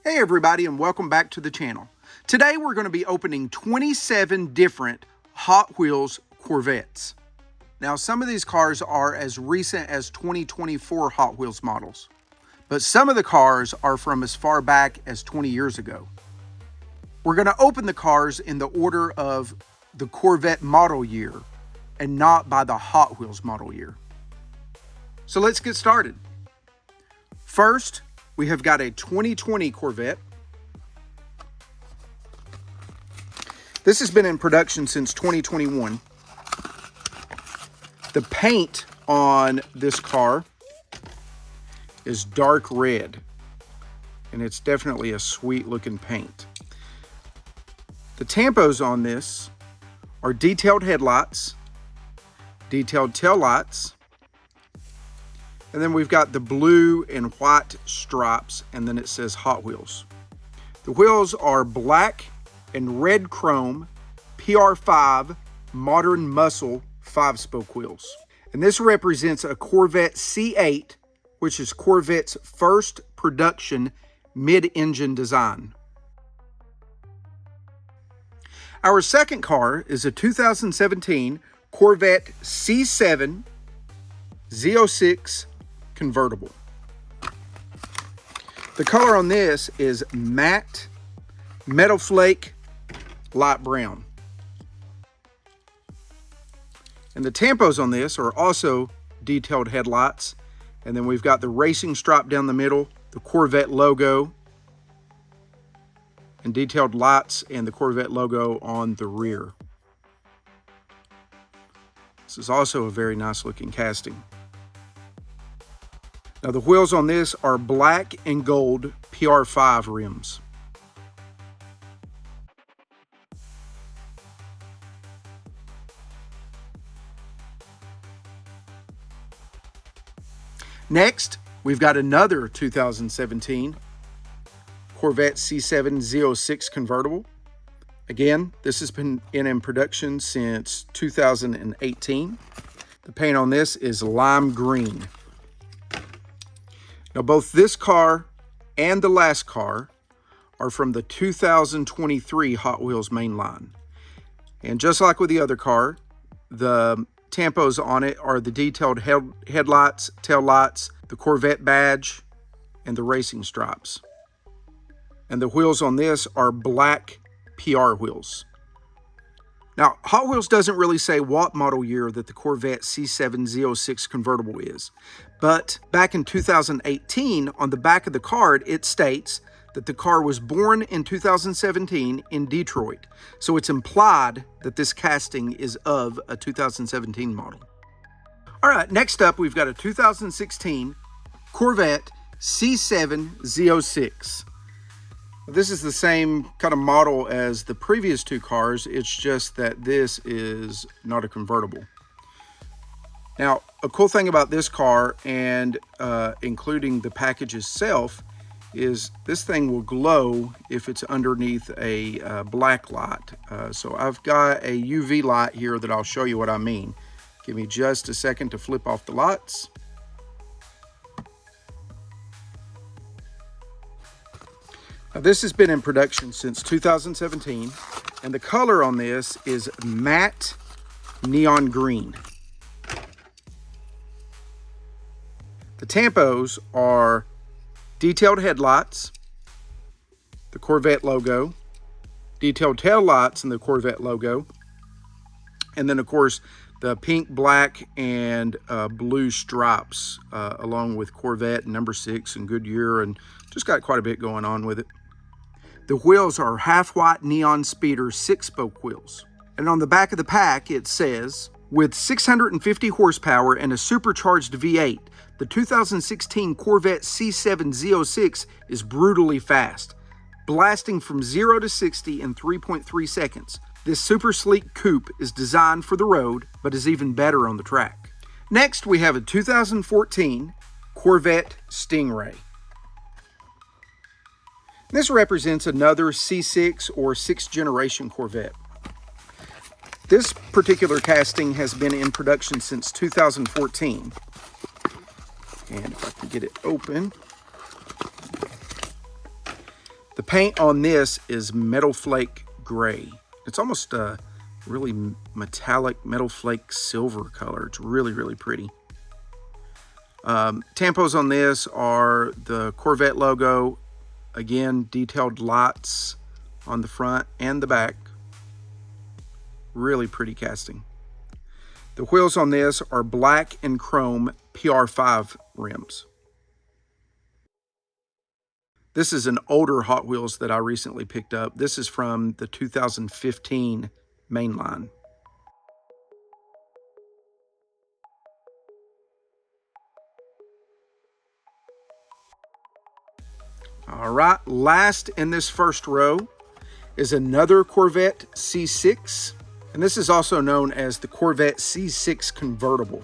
Hey everybody, and welcome back to the channel. Today we're going to be opening 27 different Hot Wheels Corvettes. Now some of these cars are as recent as 2024 Hot Wheels models, but some of the cars are from as far back as 20 years ago. We're going to open the cars in the order of the Corvette model year and not by the Hot Wheels model year. So let's get started. First, we have got a 2020 Corvette. This has been in production since 2021. The paint on this car is dark red, and it's definitely a sweet looking paint. The tampos on this are detailed headlights, detailed taillights, and then we've got the blue and white stripes, and then it says Hot Wheels. The wheels are black and red chrome PR5 modern muscle 5-spoke wheels. And this represents a Corvette C8, which is Corvette's first production mid-engine design. Our second car is a 2017 Corvette C7 Z06 convertible. The color on this is matte metal flake light brown, and the tampos on this are also detailed headlights, and then we've got the racing stripe down the middle, the Corvette logo, and detailed lights and the Corvette logo on the rear. This is also a very nice looking casting. Now the wheels on this are black and gold PR5 rims. Next, we've got another 2017 Corvette C7 Z06 convertible. Again, this has been in production since 2018. The paint on this is lime green. Now both this car and the last car are from the 2023 Hot Wheels main line. And just like with the other car, the tampos on it are the detailed headlights, tail lights, the Corvette badge, and the racing stripes. And the wheels on this are black PR wheels. Now, Hot Wheels doesn't really say what model year that the Corvette C7 Z06 convertible is, but back in 2018, on the back of the card, it states that the car was born in 2017 in Detroit. So it's implied that this casting is of a 2017 model. All right, next up, we've got a 2016 Corvette C7 Z06. This is the same kind of model as the previous two cars. It's just that this is not a convertible. Now, a cool thing about this car, and including the package itself, is this thing will glow if it's underneath a black light. So I've got a UV light here that I'll show you what I mean. Give me just a second to flip off the lights. Now, this has been in production since 2017, and the color on this is matte neon green. The tampos are detailed headlights, the Corvette logo, detailed tail lights and the Corvette logo, and then of course the pink, black, and blue stripes along with Corvette number 6 and Goodyear, and just got quite a bit going on with it. The wheels are half-white neon speeder 6-spoke wheels. And on the back of the pack, it says, with 650 horsepower and a supercharged V8, the 2016 Corvette C7 Z06 is brutally fast, blasting from 0 to 60 in 3.3 seconds. This super sleek coupe is designed for the road, but is even better on the track. Next, we have a 2014 Corvette Stingray. This represents another C6 or 6th generation Corvette. This particular casting has been in production since 2014. And if I can get it open, The paint on this is Metal Flake Gray. It's almost a really metallic Metal Flake silver color. It's really, really pretty. Tampos on this are the Corvette logo. Again, detailed lights on the front and the back. Really pretty casting. The wheels on this are black and chrome PR5 rims. This is an older Hot Wheels that I recently picked up. This is from the 2015 mainline. All right, last in this first row is another Corvette C6, and this is also known as the Corvette C6 Convertible.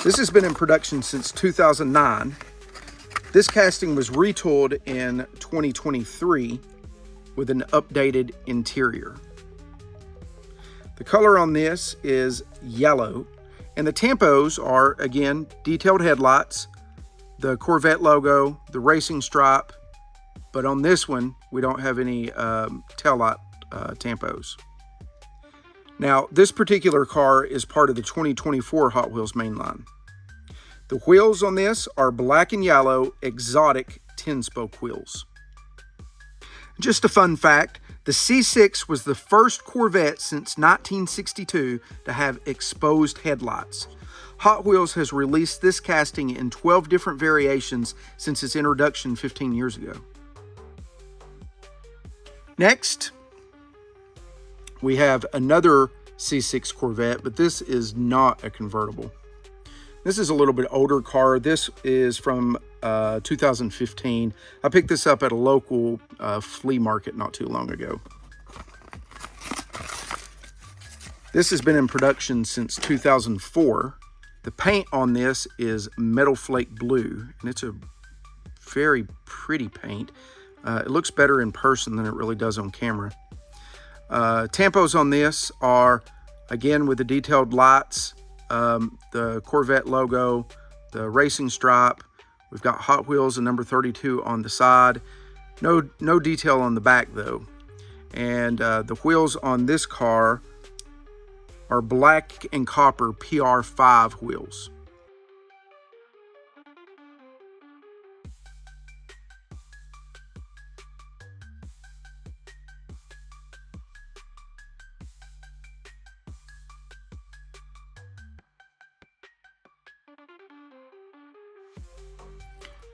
This has been in production since 2009. This casting was retooled in 2023 with an updated interior. The color on this is yellow, and the tampos are, again, detailed headlights, the Corvette logo, the racing stripe, but on this one, we don't have any tail light tampos. Now, this particular car is part of the 2024 Hot Wheels mainline. The wheels on this are black and yellow exotic 10-spoke wheels. Just a fun fact, the C6 was the first Corvette since 1962 to have exposed headlights. Hot Wheels has released this casting in 12 different variations since its introduction 15 years ago. Next, we have another C6 Corvette, but this is not a convertible. This is a little bit older car. This is from 2015. I picked this up at a local flea market not too long ago. This has been in production since 2004. The paint on this is Metal Flake Blue, and it's a very pretty paint. It looks better in person than it really does on camera. Tampos on this are, again, with the detailed lights, the Corvette logo, the racing stripe. We've got Hot Wheels and number 32 on the side. No detail on the back though. And the wheels on this car are black and copper PR5 wheels.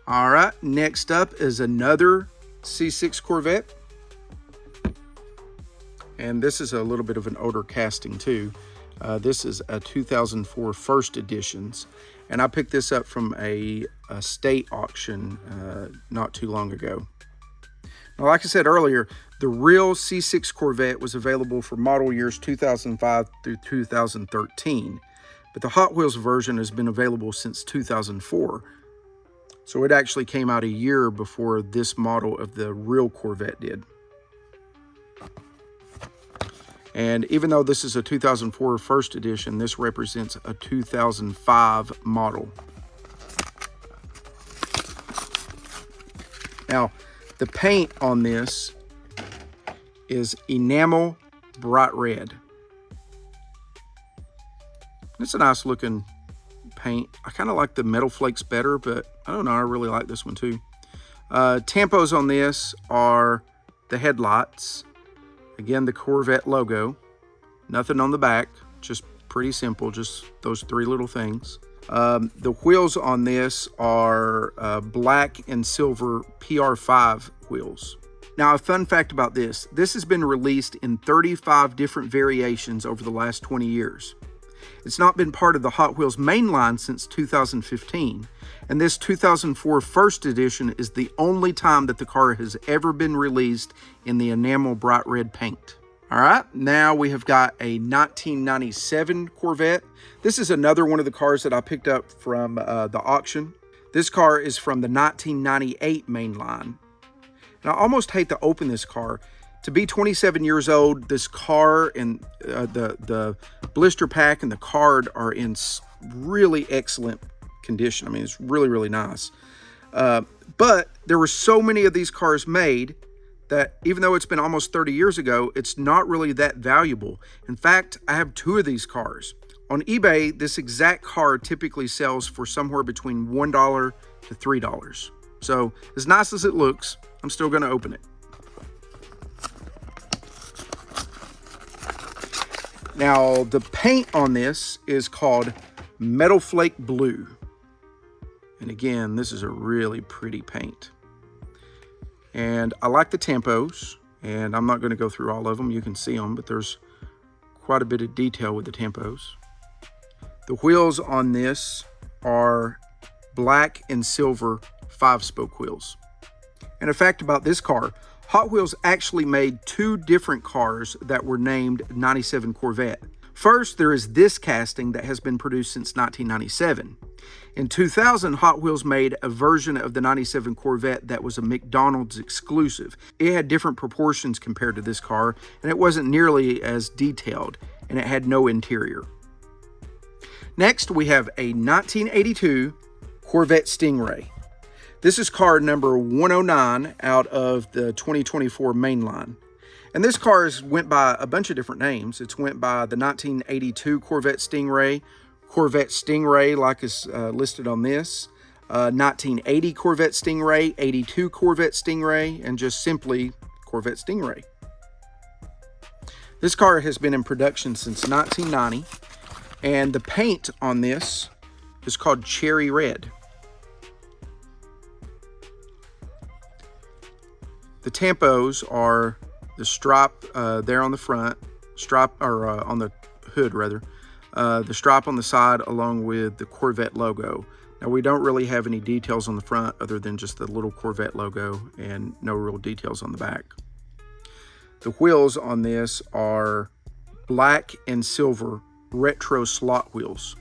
All right, next up is another C6 Corvette. And this is a little bit of an older casting too. This is a 2004 first editions. And I picked this up from a state auction not too long ago. Now, like I said earlier, the real C6 Corvette was available for model years 2005 through 2013. But the Hot Wheels version has been available since 2004. So it actually came out a year before this model of the real Corvette did. And even though this is a 2004 first edition, this represents a 2005 model. Now, the paint on this is enamel bright red. It's a nice looking paint. I kind of like the Metal Flakes better, but I don't know, I really like this one too. Tampos on this are the headlights. Again, the Corvette logo. Nothing on the back, just pretty simple, just those three little things. The wheels on this are black and silver PR5 wheels. Now, a fun fact about this has been released in 35 different variations over the last 20 years. It's not been part of the Hot Wheels mainline since 2015, and this 2004 first edition is the only time that the car has ever been released in the enamel bright red paint. All right, now we have got a 1997 Corvette. This is another one of the cars that I picked up from the auction. This car is from the 1998 mainline. And I almost hate to open this car. To be 27 years old, this car and the blister pack and the card are in really excellent condition. I mean, it's really, really nice. But there were so many of these cars made that even though it's been almost 30 years ago, it's not really that valuable. In fact, I have 2 of these cars. On eBay, this exact car typically sells for somewhere between $1 to $3. So as nice as it looks, I'm still going to open it. Now, the paint on this is called Metal Flake Blue. And again, this is a really pretty paint. And I like the tampos, and I'm not going to go through all of them. You can see them, but there's quite a bit of detail with the tampos. The wheels on this are black and silver 5-spoke wheels. And a fact about this car, Hot Wheels actually made 2 different cars that were named 97 Corvette. First, there is this casting that has been produced since 1997. In 2000, Hot Wheels made a version of the 97 Corvette that was a McDonald's exclusive. It had different proportions compared to this car, and it wasn't nearly as detailed, and it had no interior. Next, we have a 1982 Corvette Stingray. This is car number 109 out of the 2024 mainline. And this car went by a bunch of different names. It's went by the 1982 Corvette Stingray, Corvette Stingray like is listed on this, 1980 Corvette Stingray, 82 Corvette Stingray, and just simply Corvette Stingray. This car has been in production since 1990, and the paint on this is called Cherry Red. The tampos are the stripe there on the front, on the hood rather, the stripe on the side along with the Corvette logo. Now we don't really have any details on the front other than just the little Corvette logo and no real details on the back. The wheels on this are black and silver retro slot wheels.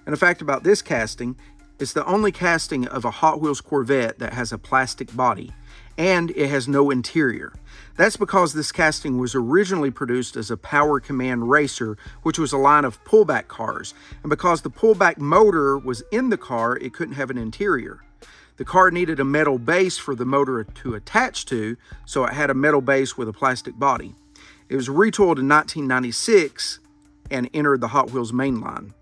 And a fact about this casting, it's the only casting of a Hot Wheels Corvette that has a plastic body, and it has no interior. That's because this casting was originally produced as a Power Command Racer, which was a line of pullback cars. And because the pullback motor was in the car, it couldn't have an interior. The car needed a metal base for the motor to attach to, so it had a metal base with a plastic body. It was retooled in 1996 and entered the Hot Wheels mainline.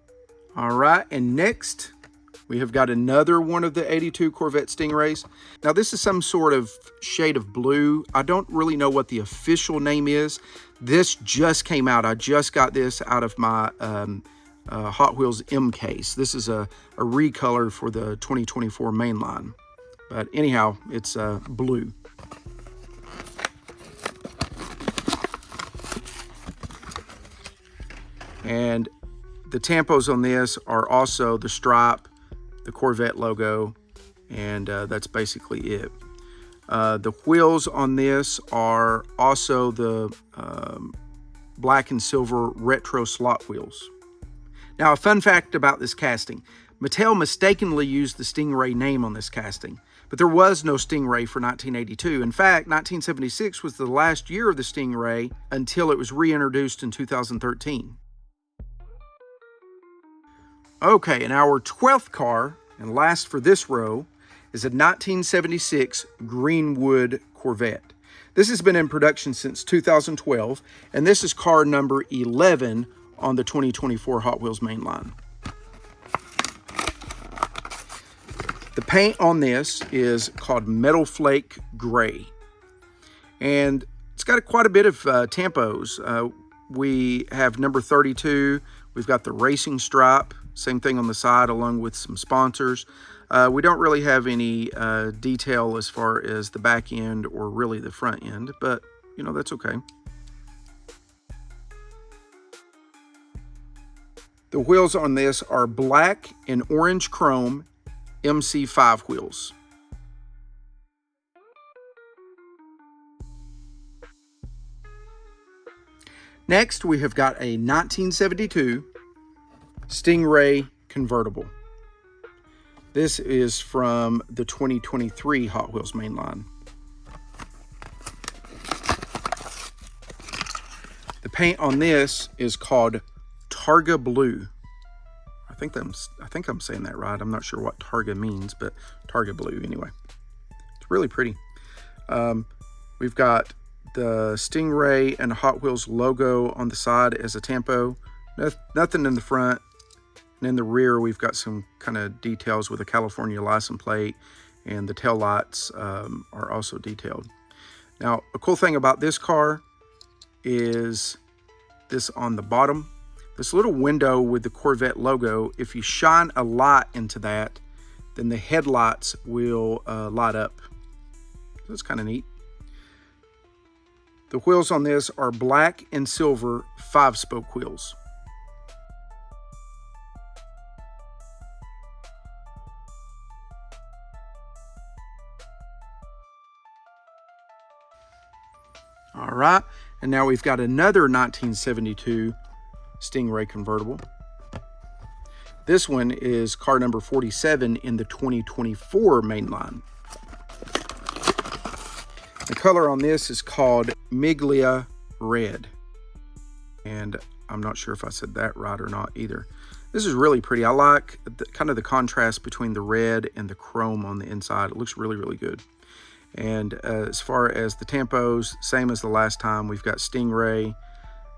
All right, and next we have got another one of the 82 Corvette Stingrays. Now this is some sort of shade of blue. I don't really know what the official name is. This just came out. I just got this out of my Hot Wheels M case. This is a recolor for the 2024 mainline. But anyhow, it's blue. And the tampos on this are also the stripe, the Corvette logo, and that's basically it. The wheels on this are also the black and silver retro slot wheels. Now, a fun fact about this casting. Mattel mistakenly used the Stingray name on this casting, but there was no Stingray for 1982. In fact, 1976 was the last year of the Stingray until it was reintroduced in 2013. Okay, and our 12th car, and last for this row, is a 1976 Greenwood Corvette. This has been in production since 2012, and this is car number 11 on the 2024 Hot Wheels mainline. The paint on this is called Metal Flake Gray, and it's got quite a bit of tampos. We have number 32, we've got the racing stripe, same thing on the side along with some sponsors. We don't really have any detail as far as the back end or really the front end, but you know, that's okay. The wheels on this are black and orange chrome MC5 wheels. Next, we have got a 1972 Stingray convertible. This is from the 2023 Hot Wheels mainline. The paint on this is called Targa Blue. I think I'm saying that right. I'm not sure what Targa means, but Targa Blue anyway. really pretty. We've got the Stingray and Hot Wheels logo on the side as a tampo. Nothing in the front. And in the rear, we've got some kind of details with a California license plate, and the tail lights are also detailed. Now, a cool thing about this car is this on the bottom. This little window with the Corvette logo, if you shine a light into that, then the headlights will light up. So it's kind of neat. The wheels on this are black and silver 5-spoke wheels. All right, and now we've got another 1972 Stingray convertible. This one is car number 47 in the 2024 mainline. The color on this is called Miglia Red. And I'm not sure if I said that right or not either. This is really pretty. I like kind of the contrast between the red and the chrome on the inside. It looks really, really good. And as far as the tampos, same as the last time. We've got Stingray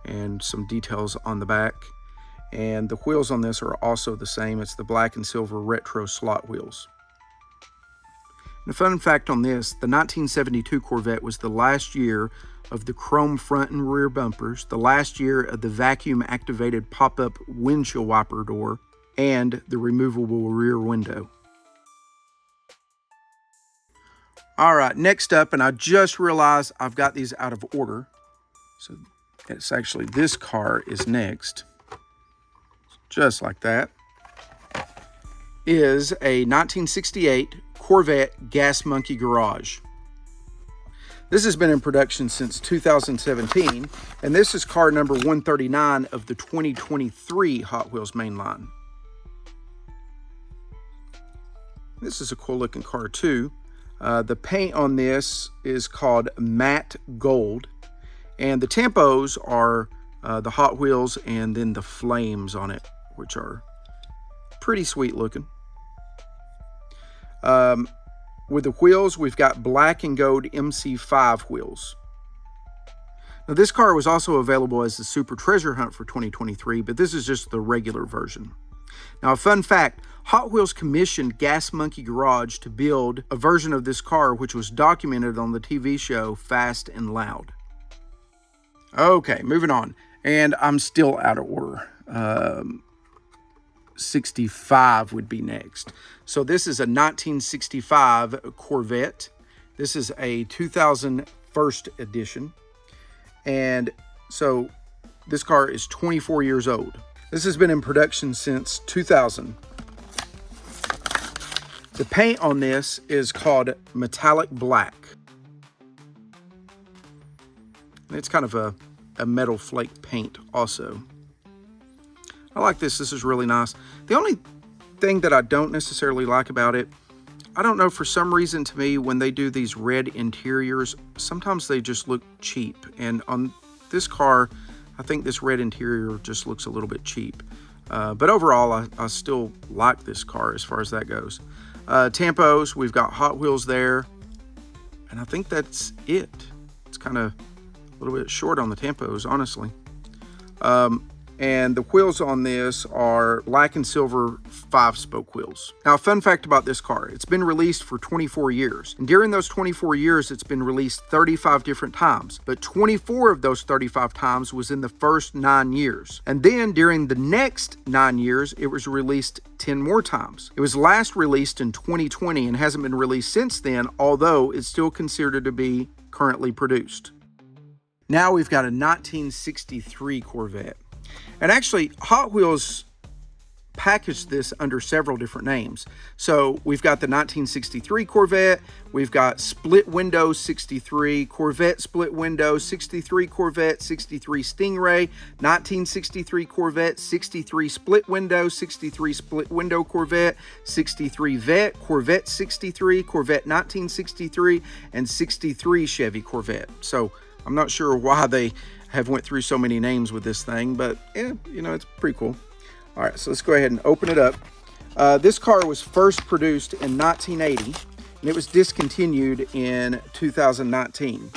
and some details on the back. And the wheels on this are also the same. It's the black and silver retro slot wheels. And a fun fact on this, the 1972 Corvette was the last year of the chrome front and rear bumpers, the last year of the vacuum-activated pop-up windshield wiper door, and the removable rear window. All right, next up, and I just realized I've got these out of order. So it's actually, this car is next. Just like that. Is a 1968 Corvette Gas Monkey Garage. This has been in production since 2017, and this is car number 139 of the 2023 Hot Wheels mainline. This is a cool looking car too. The paint on this is called matte gold, and the tampos are the Hot Wheels and then the flames on it, which are pretty sweet looking. With the wheels, we've got black and gold MC5 wheels. Now, this car was also available as the Super Treasure Hunt for 2023, but this is just the regular version. Now, a fun fact, Hot Wheels commissioned Gas Monkey Garage to build a version of this car, which was documented on the TV show Fast and Loud. Okay, moving on. And I'm still out of order. 65 would be next. So this is a 1965 Corvette. This is a 2001 edition. And so this car is 24 years old. This has been in production since 2000. The paint on this is called metallic black. And it's kind of a metal flake paint also. I like this. This is really nice. The only thing that I don't necessarily like about it, I don't know, for some reason to me, when they do these red interiors, sometimes they just look cheap. And on this car, I think this red interior just looks a little bit cheap. But overall, I still like this car as far as that goes. Tampos, we've got Hot Wheels there. And I think that's it. It's kind of a little bit short on the tampos, honestly. And the wheels on this are black and silver 5-spoke wheels. Now, a fun fact about this car, it's been released for 24 years. And during those 24 years, it's been released 35 different times. But 24 of those 35 times was in the first 9 years. And then during the next 9 years, it was released 10 more times. It was last released in 2020 and hasn't been released since then, although it's still considered to be currently produced. Now we've got a 1963 Corvette. And actually, Hot Wheels packaged this under several different names. So we've got the 1963 Corvette, we've got Split Window 63, Corvette Split Window, 63 Corvette, 63 Stingray, 1963 Corvette, 63 Split Window, 63 Split Window Corvette, 63 Vet, Corvette 63, Corvette 1963, and 63 Chevy Corvette. So I'm not sure why they have went through so many names with this thing, but yeah, you know, it's pretty cool. All right, so let's go ahead and open it up. This car was first produced in 1980, and it was discontinued in 2019.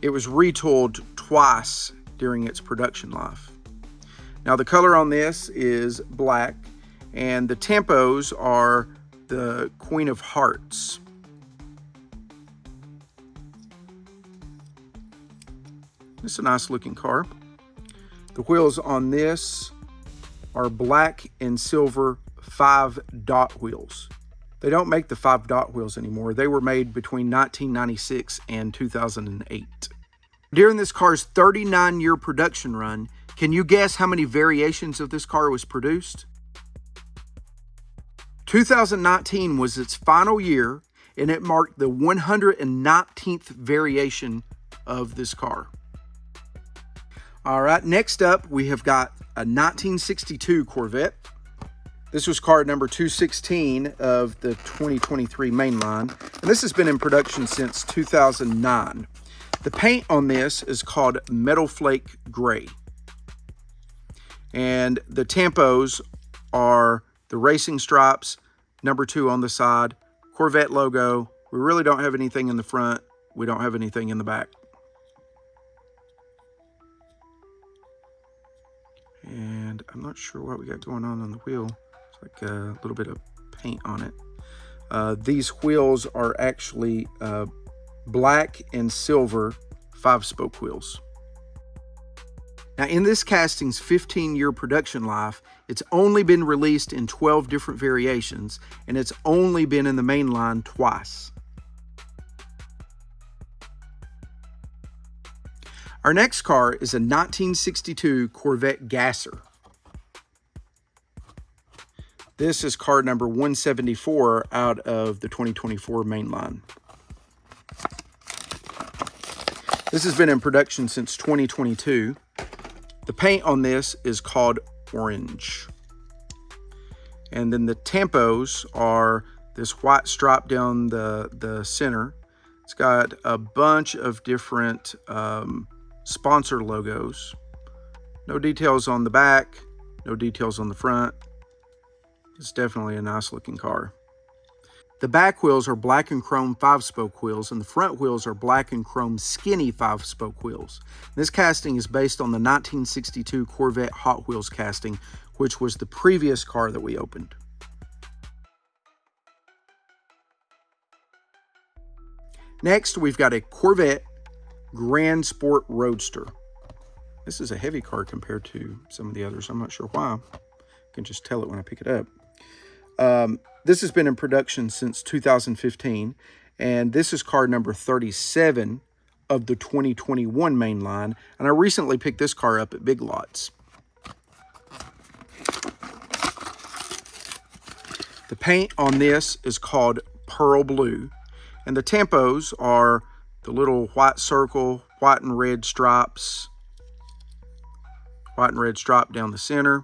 It was retooled twice during its production life. Now the color on this is black, and the tempos are the Queen of Hearts. It's a nice looking car. The wheels on this are black and silver 5-dot wheels. They don't make the 5-dot wheels anymore. They were made between 1996 and 2008. During this car's 39-year production run, can you guess how many variations of this car was produced? 2019 was its final year, and it marked the 119th variation of this car. All right, next up, we have got a 1962 Corvette. This was car number 216 of the 2023 mainline, and this has been in production since 2009. The paint on this is called Metal Flake Gray. And the tempos are the racing stripes, number 2 on the side, Corvette logo. We really don't have anything in the front. We don't have anything in the back. And I'm not sure what we got going on the wheel. It's like a little bit of paint on it. These wheels are actually black and silver 5-spoke wheels. Now in this casting's 15-year production life, it's only been released in 12 different variations, and it's only been in the main line twice. Our next car is a 1962 Corvette Gasser. This is car number 174 out of the 2024 mainline. This has been in production since 2022. The paint on this is called Orange. And then the tempos are this white stripe down the center. It's got a bunch of different sponsor logos. No details on the back, no details on the front. It's definitely a nice looking car. The back wheels are black and chrome 5-spoke wheels, and the front wheels are black and chrome skinny 5-spoke wheels. This casting is based on the 1962 Corvette Hot Wheels casting, which was the previous car that we opened. Next, we've got a Corvette Grand Sport Roadster. This is a heavy car compared to some of the others. I'm not sure why. I can just tell it when I pick it up. This has been in production since 2015, and this is car number 37 of the 2021 mainline, and I recently picked this car up at Big Lots. The paint on this is called Pearl Blue, and the tempos are the little white circle, white and red stripes, white and red stripe down the center.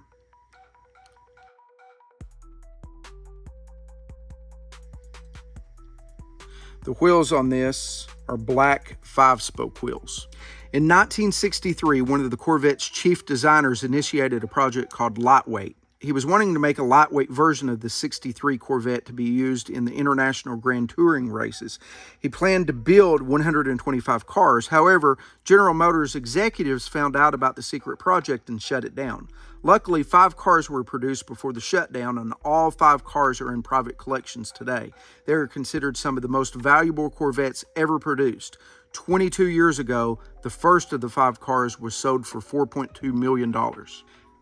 The wheels on this are black 5-spoke wheels. In 1963, one of the Corvette's chief designers initiated a project called Lightweight. He was wanting to make a lightweight version of the 63 Corvette to be used in the International Grand Touring races. He planned to build 125 cars. However, General Motors executives found out about the secret project and shut it down. Luckily, 5 cars were produced before the shutdown, and all 5 cars are in private collections today. They are considered some of the most valuable Corvettes ever produced. 22 years ago, the first of the 5 cars was sold for $4.2 million.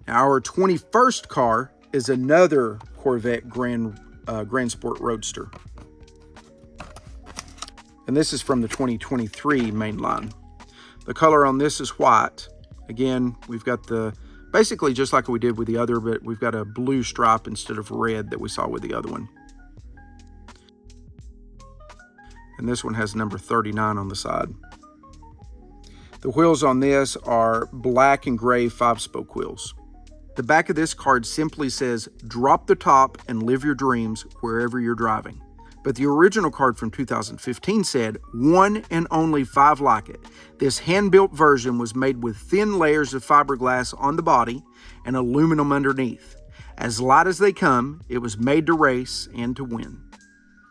Now, our 21st car is another Corvette Grand Sport Roadster. And this is from the 2023 mainline. The color on this is white. Again, we've got basically just like we did with the other, but we've got a blue stripe instead of red that we saw with the other one. And this one has number 39 on the side. The wheels on this are black and gray 5-spoke wheels. The back of this card simply says, "Drop the top and live your dreams wherever you're driving." But the original card from 2015 said, "One and only 5 like it." This hand-built version was made with thin layers of fiberglass on the body and aluminum underneath. As light as they come, it was made to race and to win.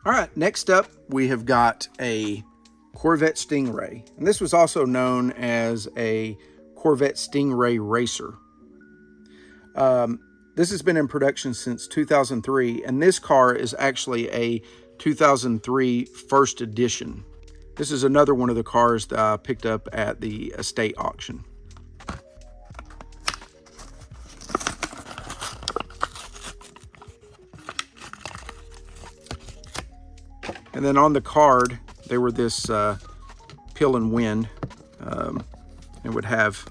All right, next up, we have got a Corvette Stingray. And this was also known as a Corvette Stingray Racer. This has been in production since 2003, and this car is actually a 2003 first edition. This is another one of the cars that I picked up at the estate auction. And then on the card, they were this Pill and Wind. It would have,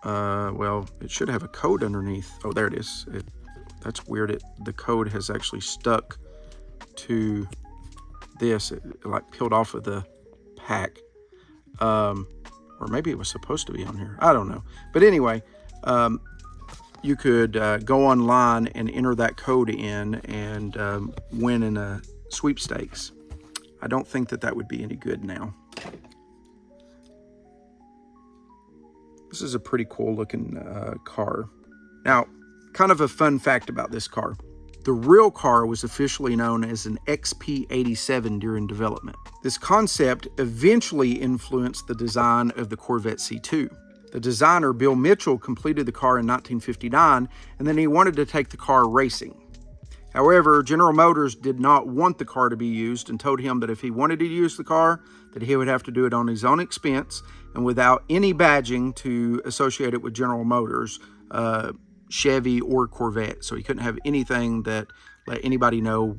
well, it should have a code underneath. Oh, there it is. That's weird. The code has actually stuck to this. It like peeled off of the pack. Or maybe it was supposed to be on here. I don't know. But anyway, you could go online and enter that code in and win in a sweepstakes. I don't think that would be any good now. This is a pretty cool looking car. Now, kind of a fun fact about this car. The real car was officially known as an XP87 during development. This concept eventually influenced the design of the Corvette C2. The designer, Bill Mitchell, completed the car in 1959, and then he wanted to take the car racing. However, General Motors did not want the car to be used and told him that if he wanted to use the car, that he would have to do it on his own expense and without any badging to associate it with General Motors, Chevy, or Corvette. So he couldn't have anything that let anybody know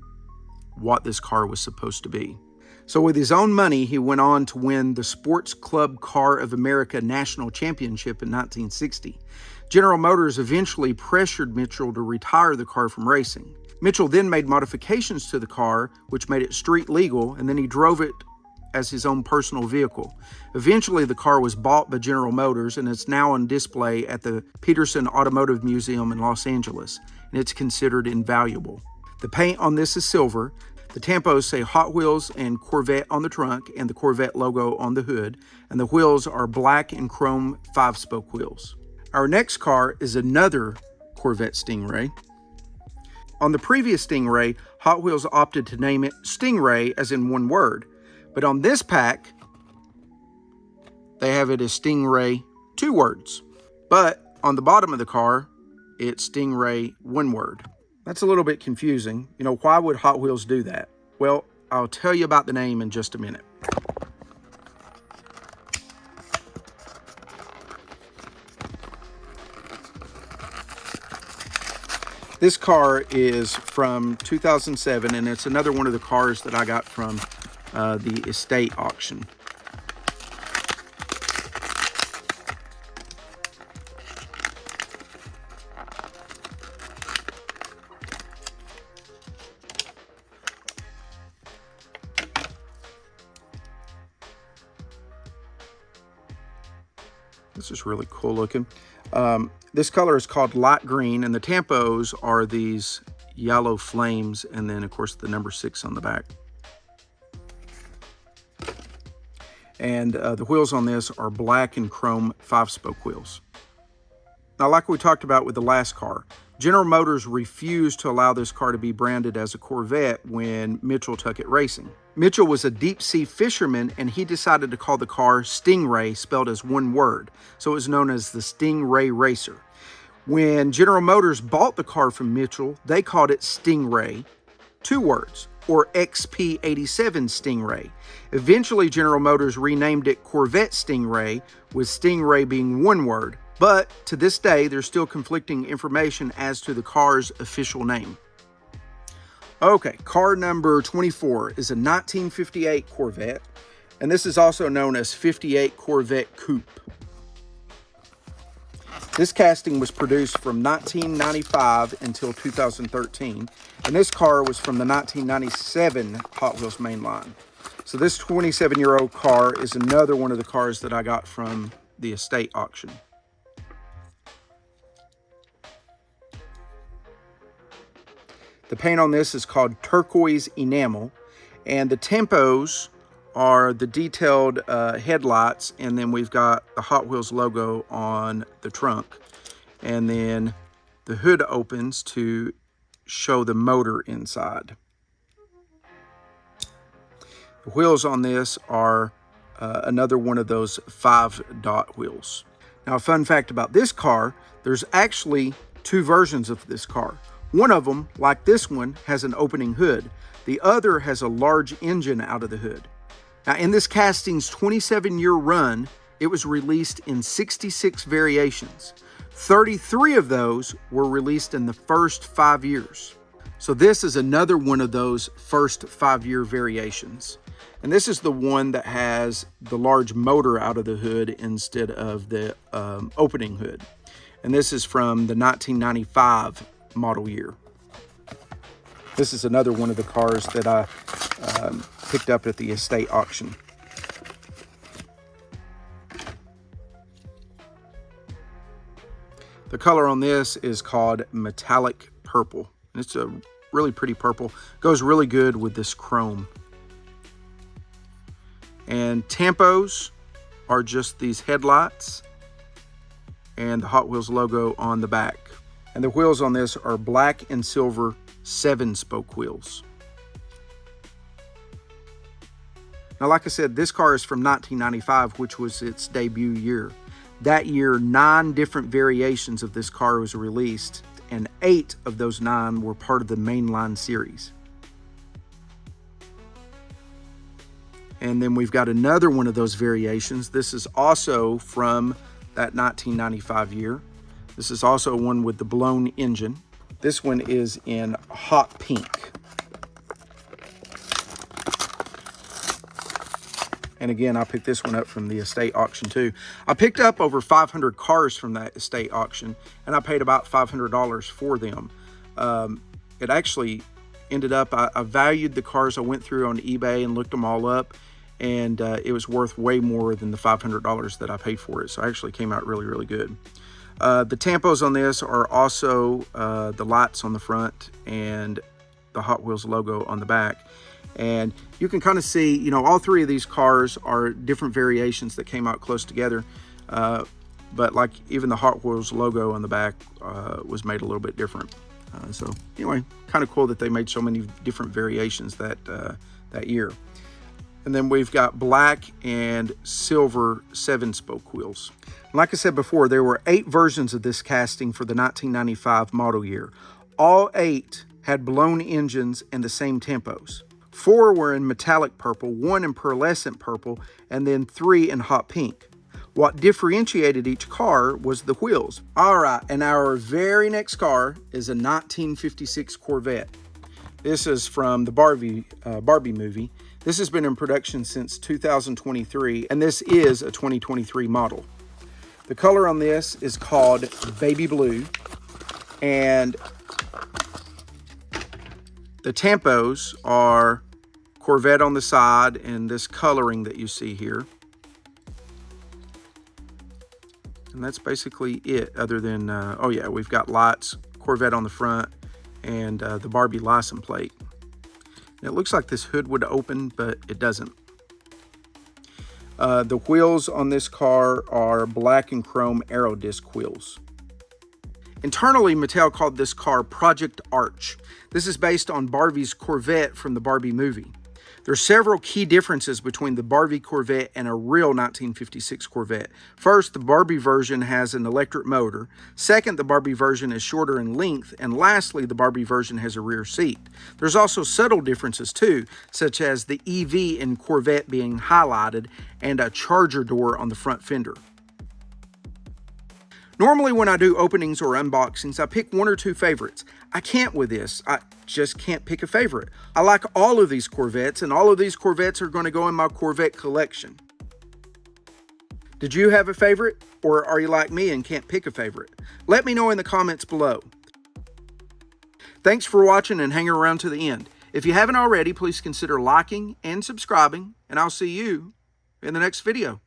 what this car was supposed to be. So with his own money, he went on to win the Sports Club Car of America National Championship in 1960. General Motors eventually pressured Mitchell to retire the car from racing. Mitchell then made modifications to the car, which made it street legal, and then he drove it as his own personal vehicle. Eventually, the car was bought by General Motors, and it's now on display at the Peterson Automotive Museum in Los Angeles, and it's considered invaluable. The paint on this is silver. The tampos say Hot Wheels and Corvette on the trunk and the Corvette logo on the hood, and the wheels are black and chrome 5-spoke wheels. Our next car is another Corvette Stingray. On the previous Stingray, Hot Wheels opted to name it Stingray as in one word, but on this pack, they have it as Stingray 2 words. But on the bottom of the car, it's Stingray 1 word. That's a little bit confusing. You know, why would Hot Wheels do that? Well, I'll tell you about the name in just a minute. This car is from 2007, and it's another one of the cars that I got from the estate auction. This is really cool looking. This color is called light green, and the tampos are these yellow flames, and then of course the number 6 on the back. And the wheels on this are black and chrome 5-spoke wheels. Now, like we talked about with the last car, General Motors refused to allow this car to be branded as a Corvette when Mitchell took it racing. Mitchell was a deep-sea fisherman, and he decided to call the car Stingray, spelled as one word, so it was known as the Stingray Racer. When General Motors bought the car from Mitchell, they called it Stingray, 2 words, or XP87 Stingray. Eventually, General Motors renamed it Corvette Stingray, with Stingray being 1 word. But to this day, there's still conflicting information as to the car's official name. Okay, car number 24 is a 1958 Corvette, and this is also known as 58 Corvette Coupe. This casting was produced from 1995 until 2013, and this car was from the 1997 Hot Wheels main line. So this 27-year-old car is another one of the cars that I got from the estate auction. The paint on this is called turquoise enamel, and the tampos are the detailed headlights, and then we've got the Hot Wheels logo on the trunk. And then the hood opens to show the motor inside. The wheels on this are another one of those 5-dot wheels. Now, a fun fact about this car, there's actually two versions of this car. One of them, like this one, has an opening hood. The other has a large engine out of the hood. Now, in this casting's 27-year run, it was released in 66 variations. 33 of those were released in the first 5 years. So this is another one of those first 5-year variations. And this is the one that has the large motor out of the hood instead of the opening hood. And this is from the 1995 model year. This is another one of the cars that I picked up at the estate auction. The color on this is called metallic purple. It's a really pretty purple. Goes really good with this chrome. And tampos are just these headlights and the Hot Wheels logo on the back. And the wheels on this are black and silver 7-spoke wheels. Now, like I said, this car is from 1995, which was its debut year. That year, 9 different variations of this car was released, and 8 of those 9 were part of the mainline series. And then we've got another one of those variations. This is also from that 1995 year. This is also one with the blown engine. This one is in hot pink. And again, I picked this one up from the estate auction too. I picked up over 500 cars from that estate auction, and I paid about $500 for them. It actually ended up, I valued the cars. I went through on eBay and looked them all up, and it was worth way more than the $500 that I paid for it. So it actually came out really, really good. The tampos on this are also the lights on the front and the Hot Wheels logo on the back. And you can kind of see, you know, all 3 of these cars are different variations that came out close together. But like even the Hot Wheels logo on the back was made a little bit different. So anyway, kind of cool that they made so many different variations that year. And then we've got black and silver 7-spoke wheels. Like I said before, there were 8 versions of this casting for the 1995 model year. All 8 had blown engines and the same tempos. 4 were in metallic purple, 1 in pearlescent purple, and then 3 in hot pink. What differentiated each car was the wheels. All right, and our very next car is a 1956 Corvette. This is from the Barbie movie. This has been in production since 2023, and this is a 2023 model. The color on this is called baby blue, and the tampos are Corvette on the side and this coloring that you see here. And that's basically it, other than, oh yeah, we've got lights, Corvette on the front, and the Barbie license plate. And it looks like this hood would open, but it doesn't. The wheels on this car are black and chrome aero disc wheels. Internally, Mattel called this car Project Arch. This is based on Barbie's Corvette from the Barbie movie. There are several key differences between the Barbie Corvette and a real 1956 Corvette. First, the Barbie version has an electric motor. Second, the Barbie version is shorter in length. And lastly, the Barbie version has a rear seat. There's also subtle differences too, such as the EV in Corvette being highlighted and a charger door on the front fender. Normally when I do openings or unboxings, I pick 1 or 2 favorites. I can't with this. I just can't pick a favorite. I like all of these Corvettes, and all of these Corvettes are going to go in my Corvette collection. Did you have a favorite, or are you like me and can't pick a favorite? Let me know in the comments below. Thanks for watching and hanging around to the end. If you haven't already, please consider liking and subscribing, and I'll see you in the next video.